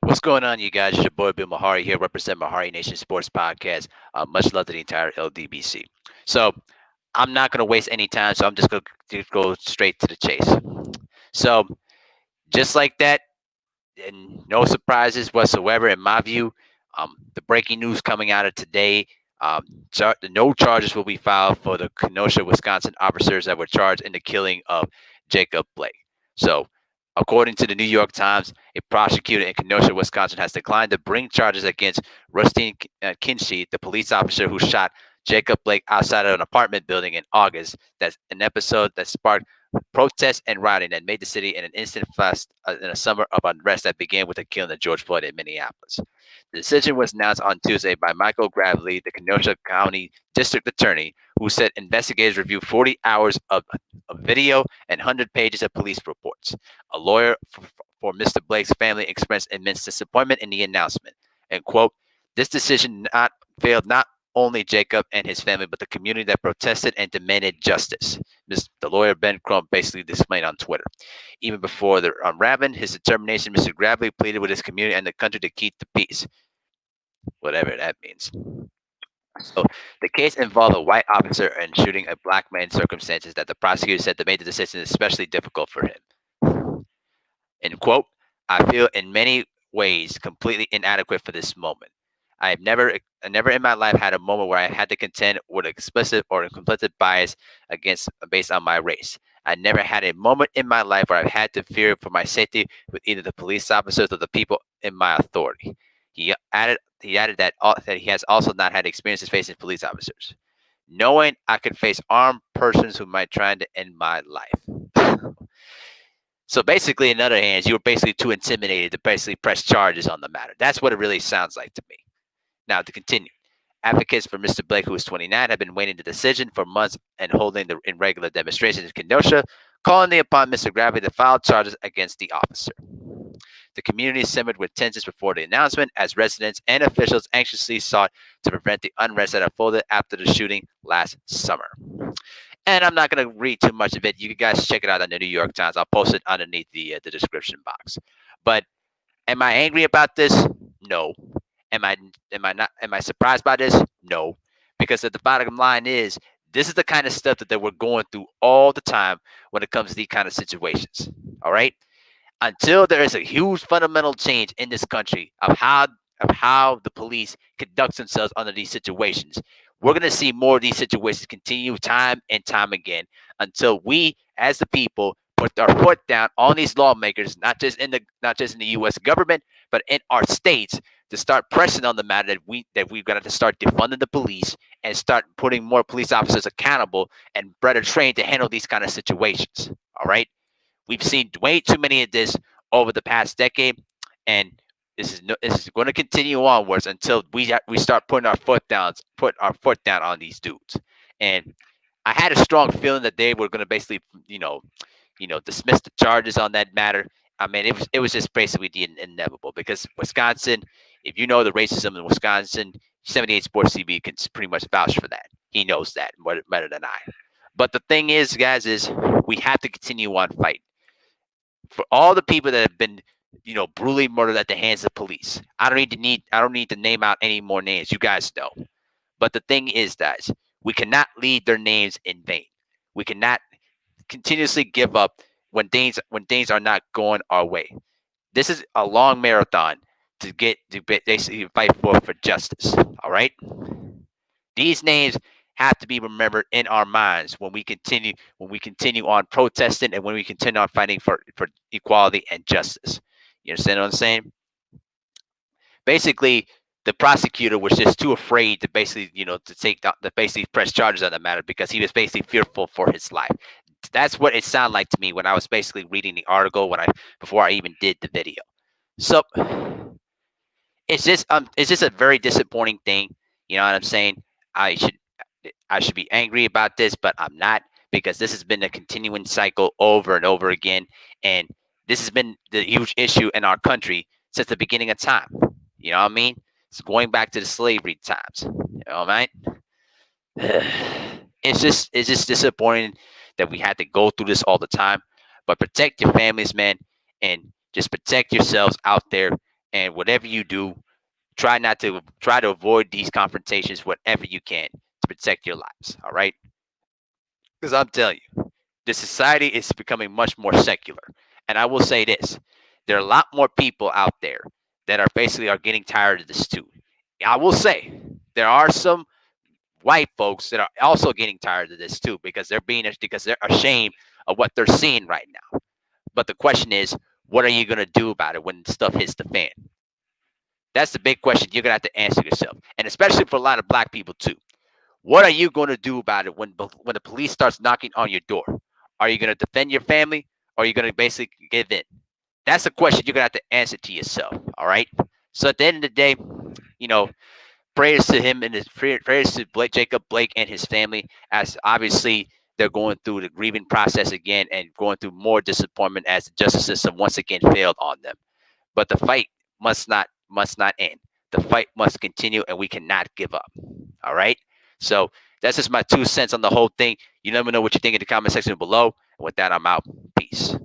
What's going on, you guys? It's your boy Bill Mahari here, represent Mahari Nation Sports Podcast. Much love to the entire LDBC. So I'm not going to waste any time, so I'm just going to go straight to the chase. So just like that, and no surprises whatsoever in my view. The breaking news coming out of today: no charges will be filed for the Kenosha, Wisconsin officers that were charged in the killing of Jacob Blake. So, according to the New York Times, a prosecutor in Kenosha, Wisconsin, has declined to bring charges against Rusten Sheskey, the police officer who shot Jacob Blake outside of an apartment building in August. That's an episode that sparked protests and rioting that made the city in an instant fast in a summer of unrest that began with the killing of George Floyd in Minneapolis. The decision was announced on Tuesday by Michael Gravely, the Kenosha County District Attorney, who said investigators reviewed 40 hours of video and 100 pages of police reports. A lawyer for Mr. Blake's family expressed immense disappointment in the announcement and quote, "This decision not failed not only Jacob and his family, but the community that protested and demanded justice." The lawyer Ben Crump basically displayed on Twitter. Even before the unraveling his determination, Mr. Gravely pleaded with his community and the country to keep the peace, whatever that means. So the case involved a white officer and shooting a black man in circumstances that the prosecutor said that made the decision especially difficult for him. And quote, "I feel in many ways completely inadequate for this moment. I never in my life had a moment where I had to contend with explicit or implicit bias against based on my race. I never had a moment in my life where I've had to fear for my safety with either the police officers or the people in my authority." He added that he has also not had experiences facing police officers, knowing I could face armed persons who might try to end my life. So basically, in other hands, you were basically too intimidated to basically press charges on the matter. That's what it really sounds like to me. Now, to continue, advocates for Mr. Blake, who is 29, have been waiting the decision for months and holding the irregular demonstrations in Kenosha, calling upon Mr. Gravely to file charges against the officer. The community simmered with tensions before the announcement as residents and officials anxiously sought to prevent the unrest that unfolded after the shooting last summer. And I'm not going to read too much of it. You guys check it out on the New York Times. I'll post it underneath the description box. But am I angry about this? No. Am I surprised by this? No. Because the bottom line is this is the kind of stuff that we're going through all the time when it comes to these kind of situations. All right? Until there is a huge fundamental change in this country of how the police conduct themselves under these situations, we're going to see more of these situations continue time and time again until we, as the people, put our foot down on these lawmakers, not just in the U.S. government, but in our states, to start pressing on the matter that we've got to start defunding the police and start putting more police officers accountable and better trained to handle these kind of situations. All right. We've seen way too many of this over the past decade, and this is going to continue onwards until we start put our foot down on these dudes. And I had a strong feeling that they were going to basically, dismiss the charges on that matter. I mean, it was just basically the inevitable because Wisconsin, if you know the racism in Wisconsin, 78 Sports TV can pretty much vouch for that. He knows that more better than I. But the thing is, guys, is we have to continue on fighting for all the people that have been, brutally murdered at the hands of police. I don't need to name out any more names. You guys know. But the thing is, guys, we cannot leave their names in vain. We cannot continuously give up when things are not going our way. This is a long marathon to basically fight for justice. All right. These names have to be remembered in our minds when we continue on protesting and when we continue on fighting for equality and justice. You understand what I'm saying? Basically, the prosecutor was just too afraid to basically, to basically press charges on the matter because he was basically fearful for his life. That's what it sounded like to me when I was basically reading the article before I even did the video. So it's just a very disappointing thing. You know what I'm saying? I should I should be angry about this, but I'm not because this has been a continuing cycle over and over again, and this has been the huge issue in our country since the beginning of time. You know what I mean? It's going back to the slavery times. You know what I mean? It's just disappointing that we had to go through this all the time. But protect your families, man, and just protect yourselves out there. And whatever you do, try to avoid these confrontations whatever you can to protect your lives. All right, because I'm telling you, the society is becoming much more secular. And I will say this: there are a lot more people out there that are basically are getting tired of this too. I will say there are some white folks that are also getting tired of this too because they're ashamed of what they're seeing right now. But the question is, what are you gonna do about it when stuff hits the fan? That's the big question you're gonna have to answer yourself, and especially for a lot of black people too. What are you going to do about it when the police starts knocking on your door? Are you going to defend your family, or are you going to basically give in? That's a question you're going to have to answer to yourself. All right. So at the end of the day, you know, prayers to him and his prayers to Jacob Blake and his family, as obviously they're going through the grieving process again and going through more disappointment as the justice system once again failed on them. But the fight must not end. The fight must continue, and we cannot give up. All right. So that's just my 2 cents on the whole thing. You let me know what you think in the comment section below. And with that, I'm out. Peace.